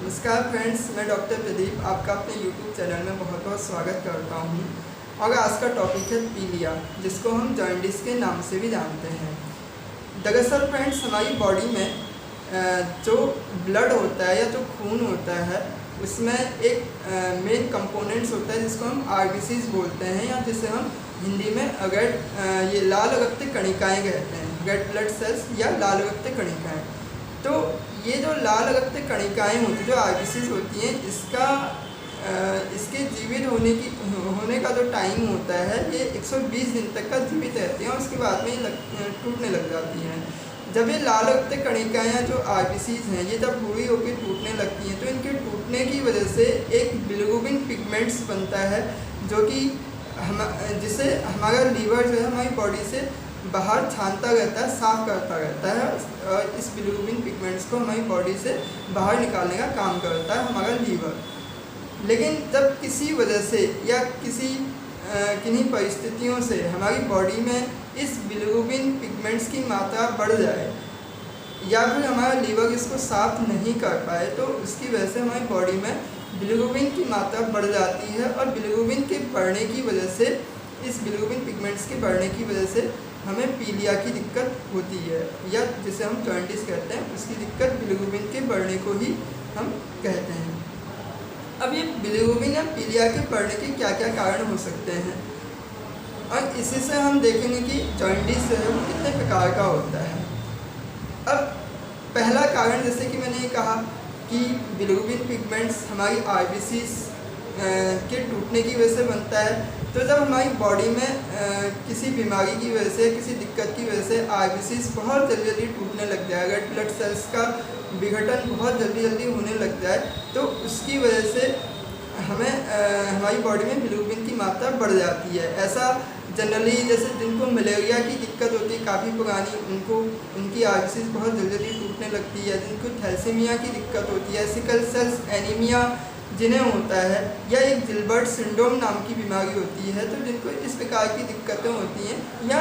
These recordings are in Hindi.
नमस्कार फ्रेंड्स, मैं डॉक्टर प्रदीप आपका अपने यूट्यूब चैनल में बहुत बहुत स्वागत करता हूं। और आज का टॉपिक है पीलिया, जिसको हम जॉन्डिस के नाम से भी जानते हैं। दरअसल फ्रेंड्स, हमारी बॉडी में जो ब्लड होता है या जो खून होता है उसमें एक मेन कंपोनेंट्स होता है जिसको हम आरबीसीज बोलते हैं, या जिसे हम हिंदी में ये लाल रक्त कणिकाएँ कहते हैं, रेड ब्लड सेल्स या लाल रक्त कणिकाएँ। तो ये जो लाल रक्त कणिकाएँ होती हैं, जो आरबीसीज होती हैं, इसके जीवित होने का जो टाइम होता है ये 120 दिन तक का जीवित रहती हैं और उसके बाद में ये टूटने लग जाती हैं। जब ये लाल रक्त कणिकाएँ जो आरबीसीज हैं ये जब पूरी होकर टूटने लगती हैं तो इनके टूटने की वजह से एक बिलिरुबिन पिगमेंट्स बनता है, जो कि जिसे हमारा लीवर जो है हमारी बॉडी से बाहर छानता रहता है, साफ करता रहता है, और इस बिलिरुबिन पिगमेंट्स को हमारी बॉडी से बाहर निकालने का काम करता है हमारा लीवर। लेकिन जब किसी वजह से या किन्हीं परिस्थितियों से हमारी बॉडी में इस बिलिरुबिन पिगमेंट्स की मात्रा बढ़ जाए या फिर हमारा लीवर इसको साफ नहीं कर पाए, तो उसकी वजह से हमारी बॉडी में बिलिरुबिन की मात्रा बढ़ जाती है, और बिलिरुबिन के बढ़ने की वजह से, इस बिलिरुबिन पिगमेंट्स के बढ़ने की वजह से हमें पीलिया की दिक्कत होती है, या जिसे हम जॉन्डिस कहते हैं। उसकी दिक्कत बिलिरुबिन के बढ़ने को ही हम कहते हैं। अब ये बिलिरुबिन या पीलिया के बढ़ने के क्या क्या कारण हो सकते हैं, और इसी से हम देखेंगे कि जॉन्डिस जो है वो कितने प्रकार का होता है। अब पहला कारण, जैसे कि मैंने ये कहा कि बिलिरुबिन पिगमेंट्स हमारी आरबीसीज के टूटने की वजह से बनता है। तो जब हमारी बॉडी में किसी बीमारी की वजह से, किसी दिक्कत की वजह से आरबीसीज बहुत जल्दी टूटने लग जाए, रेड ब्लड सेल्स का विघटन बहुत जल्दी होने लग जाए, तो उसकी वजह से हमारी बॉडी में बिलिरुबिन की मात्रा बढ़ जाती है। ऐसा जनरली जैसे जिनको मलेरिया की दिक्कत होती है काफ़ी पुरानी, उनकी आरबीसीज बहुत जल्दी टूटने लगती है। जिनको थैलेसीमिया की दिक्कत होती है, सिकल सेल्स एनीमिया जिन्हें होता है, या एक जिल्बर्ट सिंड्रोम नाम की बीमारी होती है, तो जिनको इस प्रकार की दिक्कतें होती हैं, या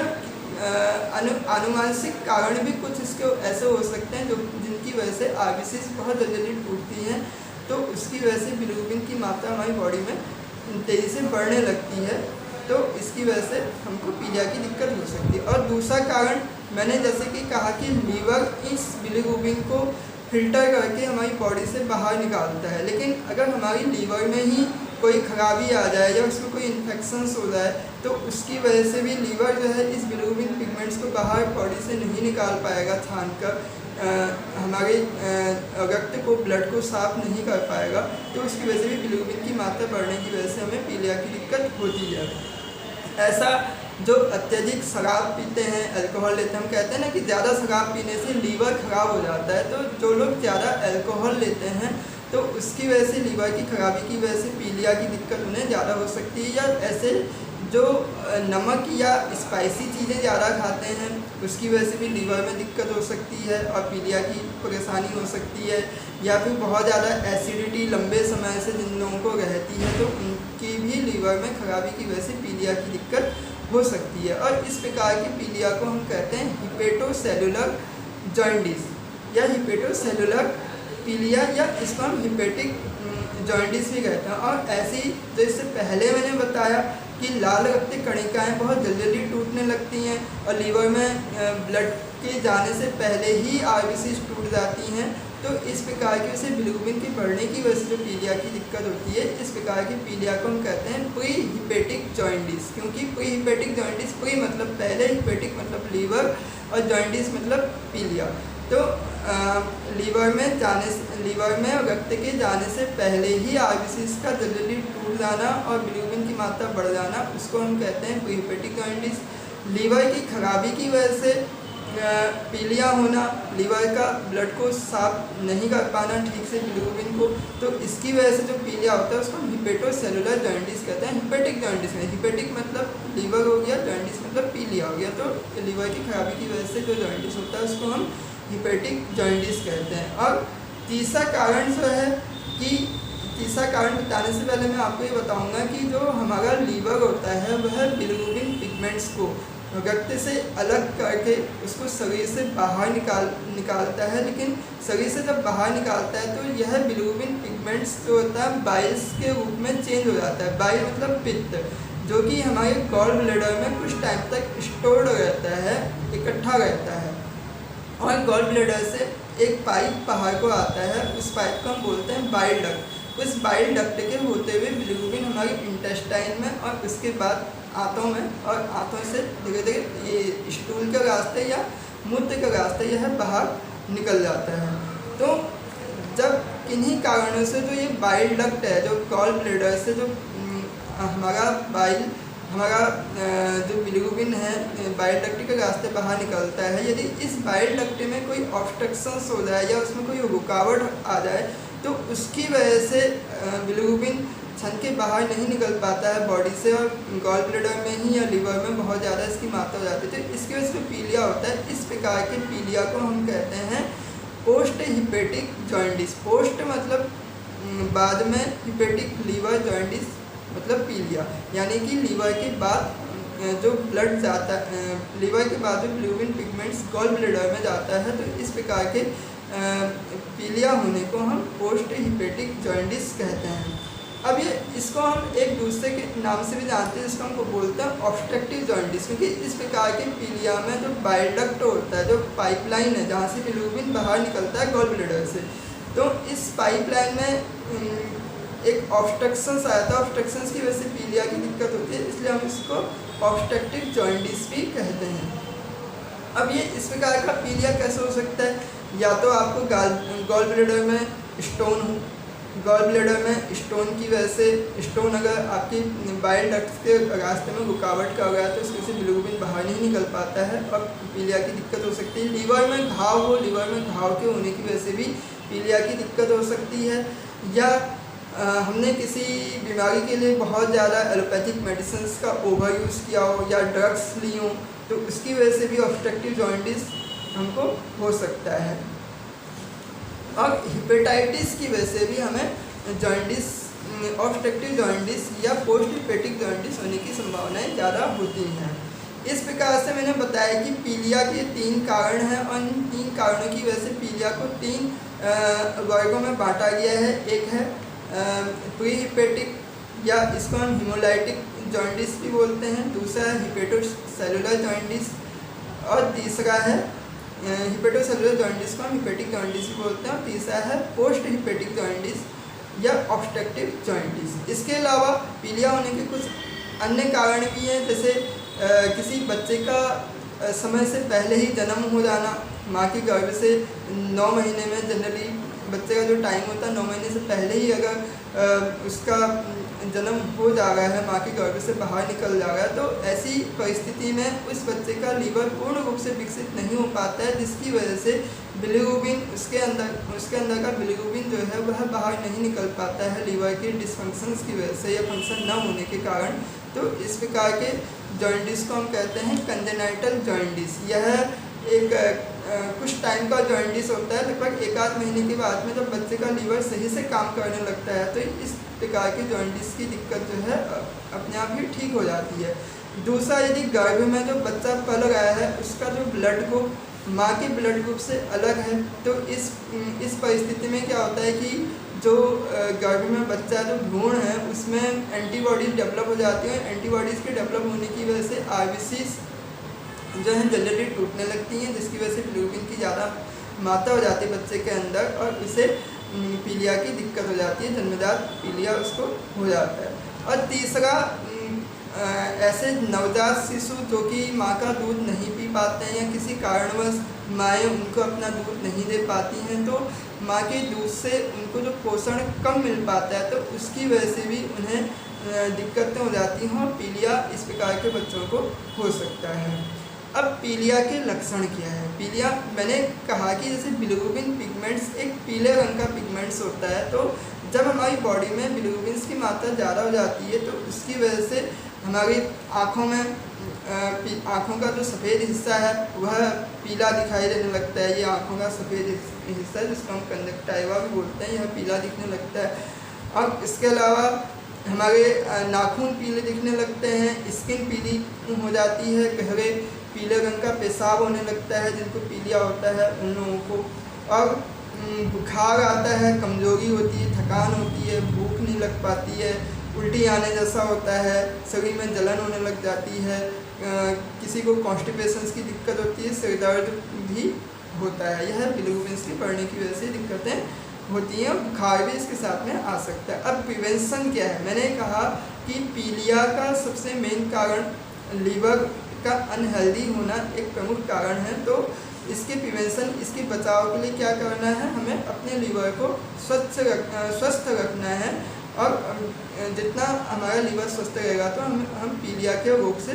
आनुवंशिक कारण भी कुछ इसके ऐसे हो सकते हैं जिनकी वजह से आरबीसीज बहुत जल्दी टूटती हैं, तो उसकी वजह से बिलिरुबिन की मात्रा हमारी बॉडी में तेज़ी से बढ़ने लगती है, तो इसकी वजह से हमको पीलिया की दिक्कत हो सकती है। और दूसरा कारण मैंने जैसे कि कहा कि लीवर इस बिलिरुबिन को फिल्टर करके हमारी बॉडी से बाहर निकालता है, लेकिन अगर हमारी लीवर में ही कोई खराबी आ जाए या उसमें कोई इन्फेक्शंस हो जाए, तो उसकी वजह से भी लीवर जो है इस बिलिरुबिन पिगमेंट्स को बाहर बॉडी से नहीं निकाल पाएगा, छान कर हमारे रक्त को, ब्लड को साफ नहीं कर पाएगा, तो उसकी वजह से भी बिलिरुबिन की मात्रा बढ़ने की वजह से हमें पीलिया की दिक्कत होती है। ऐसा जो अत्यधिक शराब पीते हैं, अल्कोहल लेते हैं, हम कहते हैं ना कि ज़्यादा शराब पीने से लीवर ख़राब हो जाता है, तो जो लोग ज़्यादा अल्कोहल लेते हैं तो उसकी वजह से लीवर की खराबी की वजह से पीलिया की दिक्कत उन्हें ज़्यादा हो सकती है। या ऐसे जो नमक या स्पाइसी चीज़ें ज़्यादा खाते हैं उसकी वजह से भी लीवर में दिक्कत हो सकती है और पीलिया की परेशानी हो सकती है। या फिर बहुत ज़्यादा एसिडिटी लंबे समय से जिन लोगों को रहती है तो उनकी भी लीवर में खराबी की वजह से पीलिया की दिक्कत हो सकती है। और इस प्रकार की पीलिया को हम कहते हैं हिपेटोसेलुलर जॉन्डिस या हिपेटोसेलुलर पीलिया, या इसको हम हिपेटिक जॉन्डिस भी कहते हैं। और ऐसी जो इससे पहले मैंने बताया कि लाल रक्त कणिकाएँ बहुत जल्दी टूटने लगती हैं और लीवर में ब्लड के जाने से पहले ही आरबीसीज टूट जाती हैं, तो इस प्रकार की वजह से बिलिरुबिन के बढ़ने की वजह से जो पीलिया की दिक्कत होती है, इस प्रकार की पीलिया को हम कहते हैं प्री हिपेटिक जॉन्डिस। क्योंकि प्री हिपेटिक जॉन्डिस, प्री मतलब पहले, हिपेटिक मतलब लीवर, और जॉन्डिस मतलब पीलिया। तो लीवर में रक्त के जाने से पहले ही आरबीसीज का जल्दी टूट जाना और बिलिरुबिन की मात्रा बढ़ जाना, उसको हम कहते हैं प्री हिपेटिक जॉन्डिस। लीवर की खराबी की वजह से पीलिया होना, लीवर का ब्लड को साफ नहीं कर पाना ठीक से बिलिरुबिन को, तो इसकी वजह से जो पीलिया होता है उसको हम हिपेटोसेलुलर जॉन्डिस कहते हैं। हिपेटिक जॉन्डिस में हिपेटिक मतलब लीवर हो गया, जॉन्डिस मतलब पीलिया हो गया, तो लीवर की खराबी की वजह से जो जॉन्डिस होता है उसको हम हिपेटिक जॉन्डिस कहते हैं। और तीसरा कारण जो है कि तीसरा कारण बताने से पहले मैं आपको ये बताऊंगा कि जो हमारा लीवर होता है वह बिलिरुबिन पिगमेंट्स को रक्त से अलग करके उसको शरीर से बाहर निकालता है। लेकिन शरीर से जब बाहर निकालता है तो यह बिलिरुबिन पिगमेंट्स जो होता है बाइल्स के रूप में चेंज हो जाता है। बाइल मतलब पित्त, जो कि हमारे गॉल ब्लैडर में कुछ टाइम तक स्टोर्ड रहता है, इकट्ठा रहता है। और गॉल ब्लैडर से एक पाइप बाहर को आता है, उस पाइप को हम बोलते हैं बाइल डक्ट। उस बाइल डक्ट के होते हुए बिलिरुबिन हमारे इंटेस्टाइन में और उसके बाद आंतों में, और आंतों से धीरे धीरे ये स्टूल के रास्ते या मूत्र के रास्ते यह बाहर निकल जाता है। तो जब किन्हीं कारणों से जो ये बाइल डक्ट है, जो गॉल ब्लैडर से जो हमारा जो बिलिरुबिन है बाइल डक्ट के रास्ते बाहर निकलता है, यदि इस बाइल डक्ट में कोई ऑब्स्ट्रक्शंस हो जाए या उसमें कोई रुकावट आ जाए तो उसकी वजह से बिलिरुबिन छन के बाहर नहीं निकल पाता है बॉडी से, और गॉल ब्लैडर में ही या लिवर में बहुत ज़्यादा इसकी मात्रा हो जाती है। तो इसकी वजह से पीलिया होता है। इस प्रकार के पीलिया को हम कहते हैं पोस्ट हिपेटिक जॉइंटिस। पोस्ट मतलब बाद में, हिपेटिक लीवर, जॉइंटिस मतलब पीलिया, यानी कि लीवर के बाद जो ब्लड जाता है, लीवर के बाद जो बिलिरुबिन पिगमेंट्स गॉल ब्लैडर में जाता है। तो इस प्रकार के पीलिया होने को हम पोस्ट हिपेटिक जॉइंटिस कहते हैं। अब ये इसको हम एक दूसरे के नाम से भी जानते हैं, इसको हमको बोलते हैं ऑब्स्ट्रक्टिव जॉइंटिस, क्योंकि इस प्रकार के पीलिया में जो बाइल डक्ट होता है, जो पाइपलाइन है जहाँ से बिलिरुबिन बाहर निकलता है गॉल ब्लैडर से, तो इस पाइपलाइन में एक ऑब्स्ट्रक्शंस आया था। ऑब्स्ट्रक्शंस की वजह से पीलिया की दिक्कत होती है, इसलिए हम इसको ऑब्स्ट्रक्टिव जॉइंटिस भी कहते हैं। अब ये इस प्रकार का पीलिया कैसे हो सकता है? या तो आपको गॉल ब्लैडर में स्टोन हो, गॉल ब्लैडर में स्टोन की वजह से, स्टोन अगर आपकी बाइल डक्ट के रास्ते में रुकावट कर गया तो उसकी वजह से बिलिरुबिन बाहर नहीं निकल पाता है और पीलिया की दिक्कत हो सकती है। लीवर में घाव हो, लीवर में घाव के होने की वजह से भी पीलिया की दिक्कत हो सकती है। या हमने किसी बीमारी के लिए बहुत ज़्यादा एलोपैथिक मेडिसिन का ओवर यूज़ किया हो या ड्रग्स ली हो, तो उसकी वजह से भी ऑब्स्ट्रक्टिव जॉइंटिस हमको हो सकता है। और हिपेटाइटिस की वजह से भी हमें जॉइंटिस, ऑब्स्ट्रक्टिव जॉइंटिस या पोस्ट हिपेटिक जॉइंटिस होने की संभावनाएं ज़्यादा होती हैं। इस प्रकार से मैंने बताया कि पीलिया के 3 कारण हैं और इन 3 कारणों की वजह से पीलिया को 3 वर्गों में बांटा गया है। एक है प्री हिपेटिक, या इसको हम हिमोलाइटिक जॉइंटिस भी बोलते हैं। दूसरा है हिपेटोसेलुलर जॉइंटिस, और तीसरा है हिपेटोसेलुलर जॉइंटिस को हम हिपेटिक जॉइंटिस भी बोलते हैं। और तीसरा है पोस्ट हिपेटिक जॉइंटिस या ऑब्स्ट्रक्टिव जॉइंटिस। इसके अलावा पीलिया होने के कुछ अन्य कारण भी हैं, जैसे किसी बच्चे का समय से पहले ही जन्म हो जाना, माँ के गर्भ से 9 महीने में, जनरली बच्चे का जो टाइम होता है 9 महीने से पहले ही अगर उसका जन्म हो जा रहा है, माँ के गर्भ से बाहर निकल जा रहा है, तो ऐसी परिस्थिति में उस बच्चे का लीवर पूर्ण रूप से विकसित नहीं हो पाता है, जिसकी वजह से बिलिरुबिन, उसके अंदर का बिलिरुबिन जो है वह बाहर नहीं निकल पाता है लीवर के डिसफंक्शंस की वजह से या फंक्शन न होने के कारण। तो इस प्रकार के जॉइंटिस को हम कहते हैं कंजेनाइटल जॉइंटिस। यह एक कुछ टाइम का जॉइंटिस होता है, लगभग 1-8 महीने के बाद में जब बच्चे का लीवर सही से काम करने लगता है तो इस प्रकार के जॉइंटिस की दिक्कत जो है अपने आप ही ठीक हो जाती है। दूसरा, यदि गर्भ में जो बच्चा पल रहा है उसका जो ब्लड ग्रुप माँ के ब्लड ग्रुप से अलग है, तो इस परिस्थिति में क्या होता है कि जो गर्भ में बच्चा जो भ्रूण है उसमें एंटीबॉडीज डेवलप हो जाती हैं। एंटीबॉडीज़ के डेवलप होने की वजह से आरबीसीज जो है जल्दी टूटने लगती हैं, जिसकी वजह से बिलिरुबिन की ज़्यादा मात्रा हो जाती है बच्चे के अंदर और उसे पीलिया की दिक्कत हो जाती है, जन्मजात पीलिया उसको हो जाता है। और तीसरा, ऐसे नवजात शिशु जो कि माँ का दूध नहीं पी पाते हैं या किसी कारणवश माएँ उनको अपना दूध नहीं दे पाती हैं, तो माँ के दूध से उनको जो पोषण कम मिल पाता है तो उसकी वजह से भी उन्हें दिक्कतें हो जाती हैं और पीलिया इस प्रकार के बच्चों को हो सकता है। अब पीलिया के लक्षण क्या है? पीलिया, मैंने कहा कि जैसे बिलिरुबिन पिगमेंट्स एक पीले रंग का पिगमेंट्स होता है, तो जब हमारी बॉडी में बिलिरुबिन की मात्रा ज़्यादा हो जाती है तो उसकी वजह से हमारी आँखों में आँखों का जो सफ़ेद हिस्सा है वह पीला दिखाई देने लगता है। ये आँखों का सफ़ेद हिस्सा है जिसको हम कंजक्टाइवा भी बोलते हैं, यह पीला दिखने लगता है। अब इसके अलावा हमारे नाखून पीले दिखने लगते हैं, स्किन पीली हो जाती है, गहरे पीले रंग का पेशाब होने लगता है जिनको पीलिया होता है उन लोगों को, और बुखार आता है, कमज़ोरी होती है, थकान होती है, भूख नहीं लग पाती है, उल्टी आने जैसा होता है, शरीर में जलन होने लग जाती है, किसी को कॉन्स्टिपेशन की दिक्कत होती है, सिर दर्द भी होता है। यह बिलिरुबिन की बढ़ने की वजह से दिक्कतें होती हैं, बुखार भी इसके साथ में आ सकता है। अब प्रिवेंशन क्या है? मैंने कहा कि पीलिया का सबसे मेन कारण लीवर का अनहेल्दी होना एक प्रमुख कारण है। तो इसके प्रिवेंशन, इसके बचाव के लिए क्या करना है? हमें अपने लीवर को स्वस्थ रखना है, और जितना हमारा लीवर स्वस्थ रहेगा तो हम पीलिया के रोग से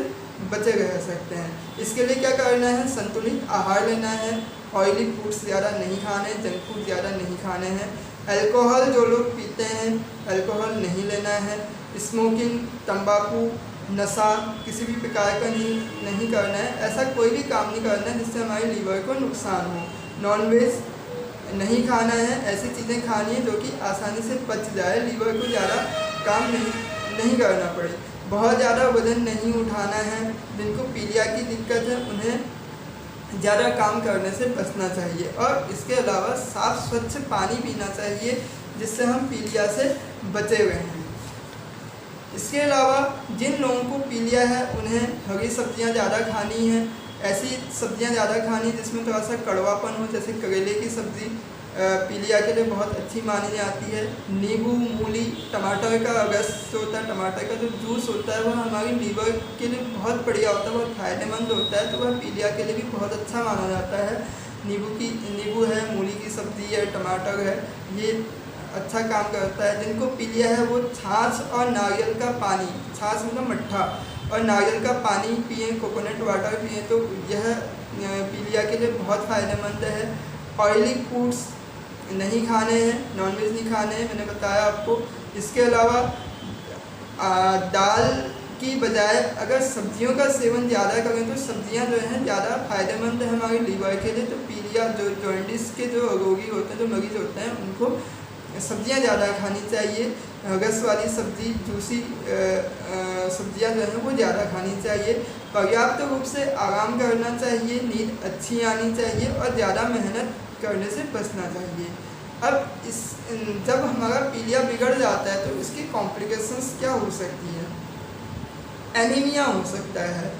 बचे रह सकते हैं। इसके लिए क्या करना है? संतुलित आहार लेना है, ऑयली फूड्स ज़्यादा नहीं खाने, जंक फूड ज़्यादा नहीं खाने हैं, अल्कोहल जो लोग पीते हैं अल्कोहल नहीं लेना है, स्मोकिंग, तंबाकू, नशा किसी भी प्रकार का नहीं करना है, ऐसा कोई भी काम नहीं करना है जिससे हमारे लीवर को नुकसान हो। नॉनवेज नहीं खाना है, ऐसी चीज़ें खानी है जो कि आसानी से पच जाए, लीवर को ज़्यादा काम नहीं करना पड़े। बहुत ज़्यादा वज़न नहीं उठाना है, जिनको पीलिया की दिक्कत है उन्हें ज़्यादा काम करने से बचना चाहिए, और इसके अलावा साफ़ स्वच्छ पानी पीना चाहिए जिससे हम पीलिया से बचे हुए हैं। इसके अलावा जिन लोगों को पीलिया है उन्हें हरी सब्जियां ज़्यादा खानी है, ऐसी सब्जियां ज़्यादा खानी जिसमें थोड़ा सा कड़वापन हो, जैसे करेले की सब्ज़ी पीलिया के लिए बहुत अच्छी मानी जाती है। नींबू, मूली, टमाटर का रस जो होता है, टमाटर का जो जूस होता है, वह हमारी लीवर के लिए बहुत बढ़िया होता है, बहुत फ़ायदेमंद होता है, तो वह पीलिया के लिए भी बहुत अच्छा माना जाता है। नींबू है, मूली की सब्ज़ी है, टमाटर है, ये अच्छा काम करता है। जिनको पीलिया है वो छाछ और नारियल का पानी, छाछ मतलब मट्ठा, और नारियल का पानी पिएँ, कोकोनट वाटर पिएँ, तो यह पीलिया के लिए बहुत फ़ायदेमंद है। ऑयली फूड्स नहीं खाने हैं, नॉनवेज नहीं खाने हैं, मैंने बताया आपको। इसके अलावा दाल की बजाय अगर सब्जियों का सेवन ज़्यादा करें तो सब्जियां जो हैं ज़्यादा फ़ायदेमंद है हमारे लीवर के लिए। तो पीलिया जो जॉन्डिस के जो रोगी होते हैं, जो मरीज़ होते हैं, उनको सब्जियां ज़्यादा खानी चाहिए, रस वाली सब्ज़ी, जूसी सब्जियां जो हैं वो ज़्यादा खानी चाहिए। पर्याप्त रूप से आराम करना चाहिए, नींद अच्छी आनी चाहिए, और ज़्यादा मेहनत करने से बचना चाहिए। अब जब हमारा पीलिया बिगड़ जाता है तो इसकी कॉम्प्लिकेशंस क्या हो सकती है? एनीमिया हो सकता है,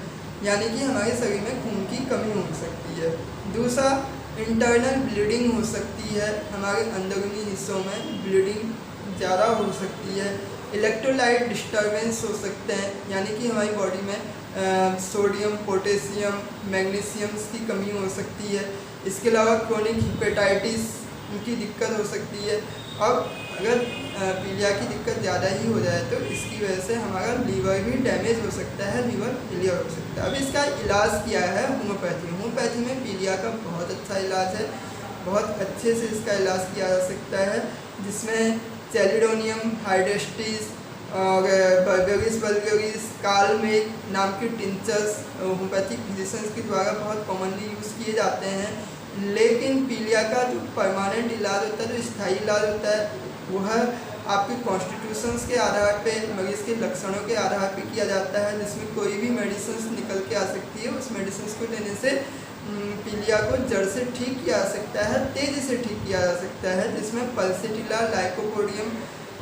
यानी कि हमारे शरीर में खून की कमी हो सकती है। दूसरा, इंटरनल ब्लीडिंग हो सकती है, हमारे अंदरूनी हिस्सों में ब्लीडिंग ज़्यादा हो सकती है। इलेक्ट्रोलाइट डिस्टर्बेंस हो सकते हैं, यानी कि हमारी बॉडी में सोडियम, पोटेशियम, मैग्नीशियम की कमी हो सकती है। इसके अलावा क्रोनिक हेपेटाइटिस की दिक्कत हो सकती है। और अगर पीलिया की दिक्कत ज़्यादा ही हो जाए तो इसकी वजह से हमारा लीवर भी डैमेज हो सकता है, लीवर फेलियर हो सकता है। अब इसका इलाज क्या है? होम्योपैथी में पीलिया का बहुत अच्छा इलाज है, बहुत अच्छे से इसका इलाज किया जा सकता है, जिसमें चैलिडोनियम, हाइड्रेस्टिस और बर्गेरिस, कालमेक नाम के टिंचर्स होम्योपैथिक फिजिशियंस के द्वारा बहुत कॉमनली यूज़ किए जाते हैं। लेकिन पीलिया का जो परमानेंट इलाज होता है, जो स्थायी इलाज होता है, वह आपके कॉन्स्टिट्यूशंस के आधार पे, मरीज़ के लक्षणों के आधार पे किया जाता है, जिसमें कोई भी मेडिसिन निकल के आ सकती है। उस मेडिसिन को लेने से पीलिया को जड़ से ठीक किया जा सकता है, तेज़ी से ठीक किया जा सकता है, जिसमें पल्सेटिला, लाइकोपोडियम,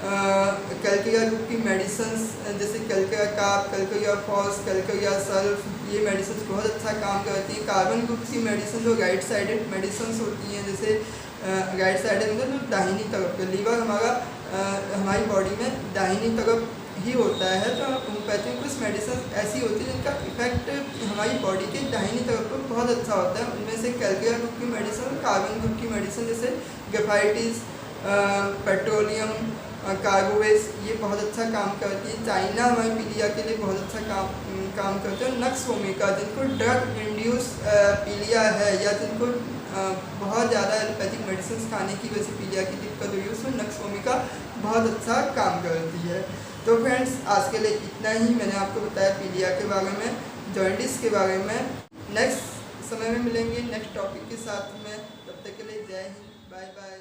कैल्केरिया ग्रुप की मेडिसिन जैसे कैल्केरिया काप, कैल्केरिया फॉस, कैल्केरिया सल्फ, ये मेडिसिन बहुत अच्छा काम करती हैं। कार्बन ग्रुप की मेडिसिन जो राइट साइडेड मेडिसिन होती हैं, जैसे राइट साइडेड मतलब जो दाहिनी तरफ पे, लीवर हमारी बॉडी में दाहिनी तरफ ही होता है, तो होम्योपैथी में कुछ मेडिसिन ऐसी होती है जिनका इफेक्ट हमारी बॉडी के दाहिनी तरफ पर बहुत अच्छा होता है। उनमें से कैल्केरिया ग्रुप की मेडिसिन, कार्बन ग्रुप की मेडिसिन जैसे गेफाइटिस, पेट्रोलियम, कार्बोवेस, ये बहुत अच्छा काम करती है। चाइना हमारे पीलिया के लिए बहुत अच्छा काम करते हैं। नक्स वोमिका, जिनको ड्रग इंड्यूस पीलिया है या जिनको बहुत ज़्यादा एलोपैथिक मेडिसिन खाने की वजह से पीलिया की दिक्कत हुई है, उसमें नक्स वोमिका बहुत अच्छा काम करती है। तो फ्रेंड्स, आज के लिए इतना ही। मैंने आपको बताया पीलिया के बारे में, जॉन्डिस के बारे में। नेक्स्ट समय में मिलेंगे नेक्स्ट टॉपिक के साथ में, तब तक के लिए जय हिंद, बाय बाय।